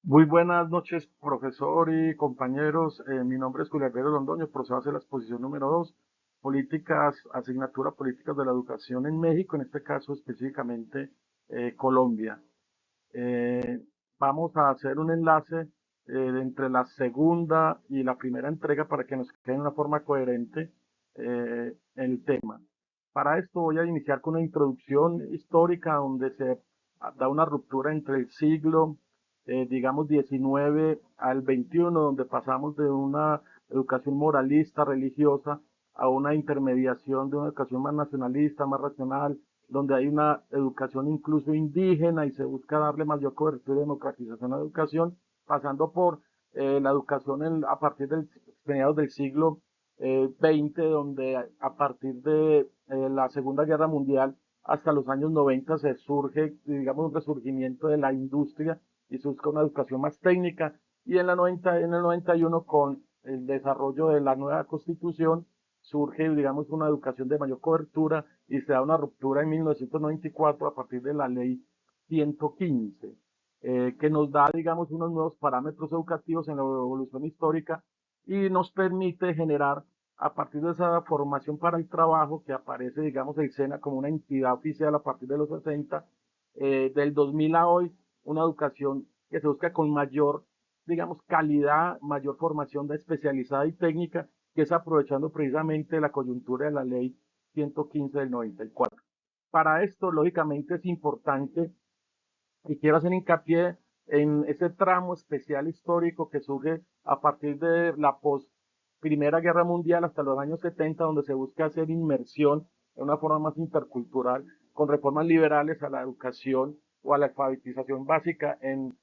Muy buenas noches, profesor y compañeros. Mi nombre es Julián Pérez Londoño, procedo a hacer la exposición número 2, políticas, asignatura políticas de la educación en México, en este caso específicamente Colombia. Eh, Vamos a hacer un enlace entre la segunda y la primera entrega para que nos quede de una forma coherente el tema. Para esto voy a iniciar con una introducción histórica donde se da una ruptura entre el siglo, digamos, 19 al 21, donde pasamos de una educación moralista, religiosa, a una intermediación de una educación más nacionalista, más racional, donde hay una educación incluso indígena y se busca darle mayor cobertura y democratización a la educación, pasando por la educación a partir del mediados del siglo XX, donde a partir de la Segunda Guerra Mundial hasta los años 90 se surge, digamos, un resurgimiento de la industria y se busca una educación más técnica, y en el 91 con el desarrollo de la nueva constitución surge, digamos, una educación de mayor cobertura y se da una ruptura en 1994 a partir de la ley 115, que nos da, digamos, unos nuevos parámetros educativos en la evolución histórica y nos permite generar, a partir de esa formación para el trabajo, que aparece, digamos, el SENA como una entidad oficial a partir de los 60, del 2000 a hoy, una educación que se busca con mayor, digamos, calidad, mayor formación de especializada y técnica, que es aprovechando precisamente la coyuntura de la ley 115 del 94. Para esto, lógicamente, es importante y quiero hacer hincapié en ese tramo especial histórico que surge a partir de la post Primera Guerra Mundial hasta los años 70, donde se busca hacer inmersión de una forma más intercultural, con reformas liberales a la educación o a la alfabetización básica en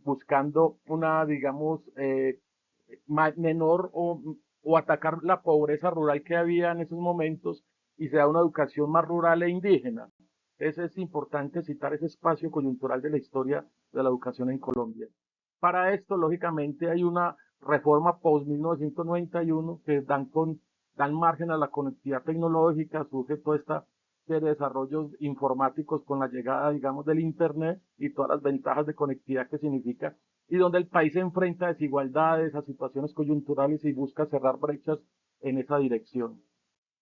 buscando una, digamos, menor o atacar la pobreza rural que había en esos momentos y se da una educación más rural e indígena. Es importante citar ese espacio coyuntural de la historia de la educación en Colombia. Para esto, lógicamente, hay una reforma post-1991 que dan margen a la conectividad tecnológica, surge toda esta serie de desarrollos informáticos con la llegada, digamos, del Internet y todas las ventajas de conectividad que significa, y donde el país se enfrenta a desigualdades, a situaciones coyunturales y busca cerrar brechas en esa dirección.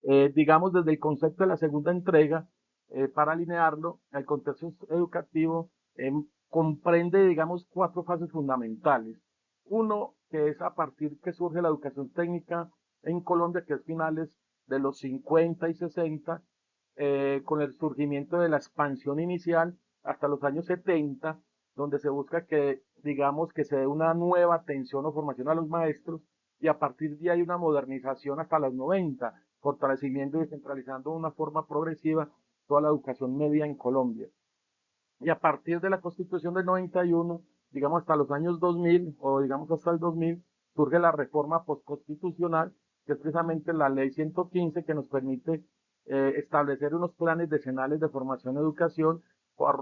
Digamos, desde el concepto de la segunda entrega, para alinearlo, el contexto educativo comprende, digamos, cuatro fases fundamentales. Uno, que es a partir que surge la educación técnica en Colombia, que es finales de los 50 y 60, con el surgimiento de la expansión inicial hasta los años 70, donde se busca que, digamos, que se dé una nueva atención o formación a los maestros, y a partir de ahí una modernización hasta los 90, fortalecimiento y descentralizando de una forma progresiva toda la educación media en Colombia. Y a partir de la Constitución del 91, digamos hasta los años 2000 o digamos hasta el 2000, surge la reforma postconstitucional, que es precisamente la ley 115 que nos permite establecer unos planes decenales de formación y educación,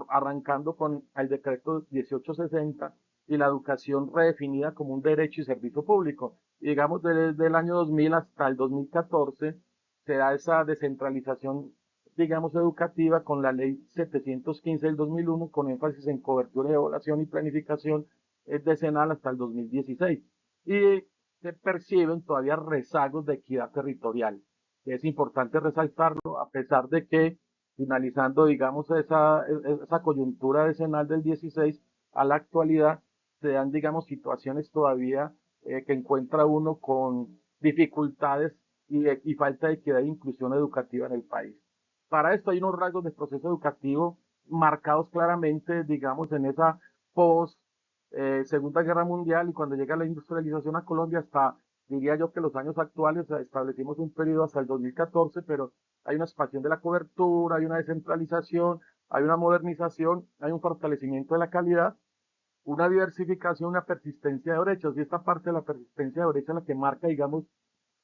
arrancando con el decreto 1860 y la educación redefinida como un derecho y servicio público. Y digamos, desde el año 2000 hasta el 2014 se da esa descentralización, digamos, educativa con la ley 715 del 2001, con énfasis en cobertura, evaluación y planificación decenal hasta el 2016. Y se perciben todavía rezagos de equidad territorial, que es importante resaltarlo, a pesar de que finalizando, digamos, esa coyuntura decenal del 16 a la actualidad, se dan, digamos, situaciones todavía que encuentra uno con dificultades y falta de equidad e inclusión educativa en el país. Para esto hay unos rasgos de proceso educativo marcados claramente, digamos, en esa post Segunda Guerra Mundial, y cuando llega la industrialización a Colombia hasta, diría yo que los años actuales, establecimos un periodo hasta el 2014, pero hay una expansión de la cobertura, hay una descentralización, hay una modernización, hay un fortalecimiento de la calidad, una diversificación, una persistencia de brechas, y esta parte de la persistencia de brechas es la que marca, digamos,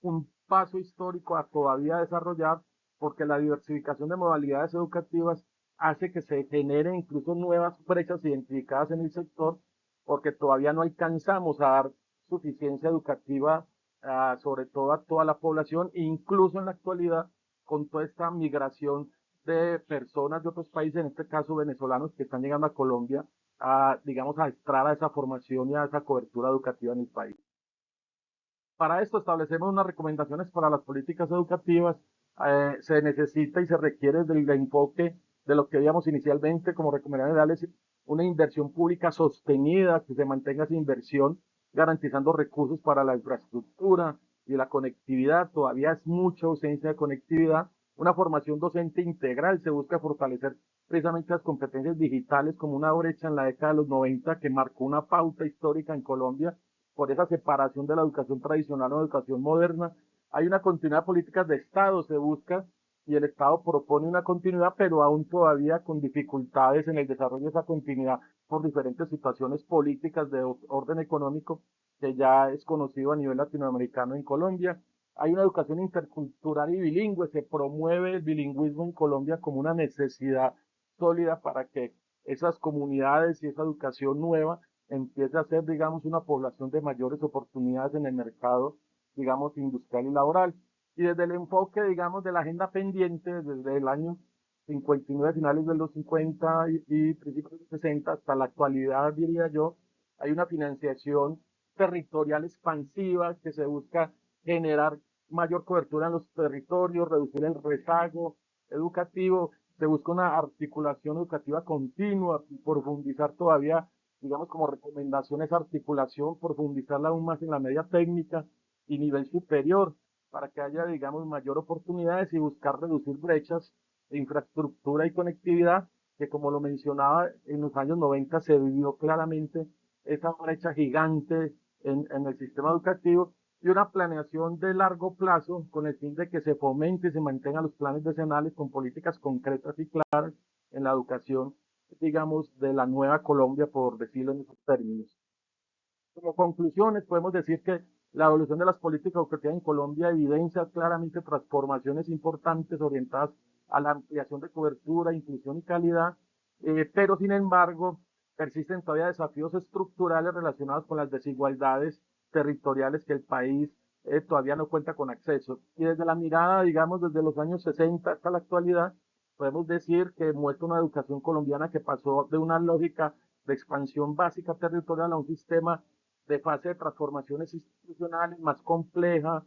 un paso histórico a todavía desarrollar, porque la diversificación de modalidades educativas hace que se generen incluso nuevas brechas identificadas en el sector, porque todavía no alcanzamos a dar suficiencia educativa, sobre todo a toda la población, incluso en la actualidad, con toda esta migración de personas de otros países, en este caso venezolanos, que están llegando a Colombia digamos, a entrar a esa formación y a esa cobertura educativa en el país. Para esto establecemos unas recomendaciones para las políticas educativas. Se necesita y se requiere del enfoque de lo que veíamos inicialmente como recomendaciones generales, una inversión pública sostenida, que se mantenga esa inversión, garantizando recursos para la infraestructura y la conectividad. Todavía es mucha ausencia de conectividad. Una formación docente integral, se busca fortalecer precisamente las competencias digitales como una brecha en la década de los 90 que marcó una pauta histórica en Colombia por esa separación de la educación tradicional o la educación moderna. Hay una continuidad de políticas de Estado, se busca, y el Estado propone una continuidad, pero aún todavía con dificultades en el desarrollo de esa continuidad por diferentes situaciones políticas de orden económico que ya es conocido a nivel latinoamericano en Colombia. Hay una educación intercultural y bilingüe, se promueve el bilingüismo en Colombia como una necesidad sólida para que esas comunidades y esa educación nueva empiece a ser, digamos, una población de mayores oportunidades en el mercado, digamos, industrial y laboral. Y desde el enfoque, digamos, de la agenda pendiente, desde el año 59, finales de los 50 y principios de los 60 hasta la actualidad, diría yo, hay una financiación territorial expansiva que se busca generar mayor cobertura en los territorios, reducir el rezago educativo, se busca una articulación educativa continua, profundizar todavía, digamos, como recomendación esa articulación, profundizarla aún más en la media técnica y nivel superior, para que haya, digamos, mayor oportunidades y buscar reducir brechas de infraestructura y conectividad, que como lo mencionaba, en los años 90 se vivió claramente esa brecha gigante en el sistema educativo y una planeación de largo plazo con el fin de que se fomente y se mantengan los planes decenales con políticas concretas y claras en la educación, digamos, de la nueva Colombia, por decirlo en esos términos. Como conclusiones, podemos decir que la evolución de las políticas educativas en Colombia evidencia claramente transformaciones importantes orientadas a la ampliación de cobertura, inclusión y calidad, pero sin embargo persisten todavía desafíos estructurales relacionados con las desigualdades territoriales que el país todavía no cuenta con acceso. Y desde la mirada, digamos, desde los años 60 hasta la actualidad, podemos decir que muestra una educación colombiana que pasó de una lógica de expansión básica territorial a un sistema de fase de transformaciones institucionales más compleja,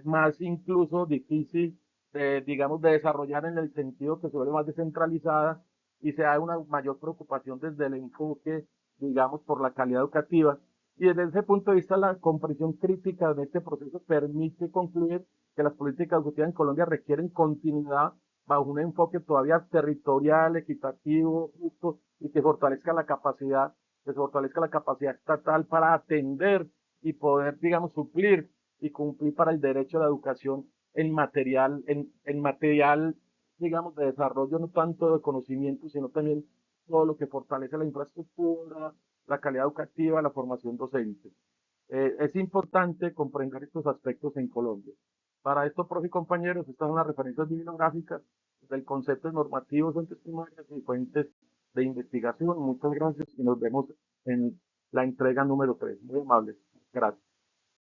más incluso difícil de, digamos, de desarrollar en el sentido que se vuelve más descentralizada y se da una mayor preocupación desde el enfoque, digamos, por la calidad educativa. Y desde ese punto de vista, la comprensión crítica de este proceso permite concluir que las políticas educativas en Colombia requieren continuidad bajo un enfoque todavía territorial, equitativo, justo y que fortalezca la capacidad que se fortalezca la capacidad estatal para atender y poder, digamos, suplir y cumplir para el derecho a la educación en material, digamos, de desarrollo, no tanto de conocimiento, sino también todo lo que fortalece la infraestructura, la calidad educativa, la formación docente. Es importante comprender estos aspectos en Colombia. Para esto, profe y compañeros, estas son las referencias bibliográficas del conceptos normativos, fuentes primarias y fuentes de investigación. Muchas gracias y nos vemos en la entrega número 3. Muy amables. Gracias.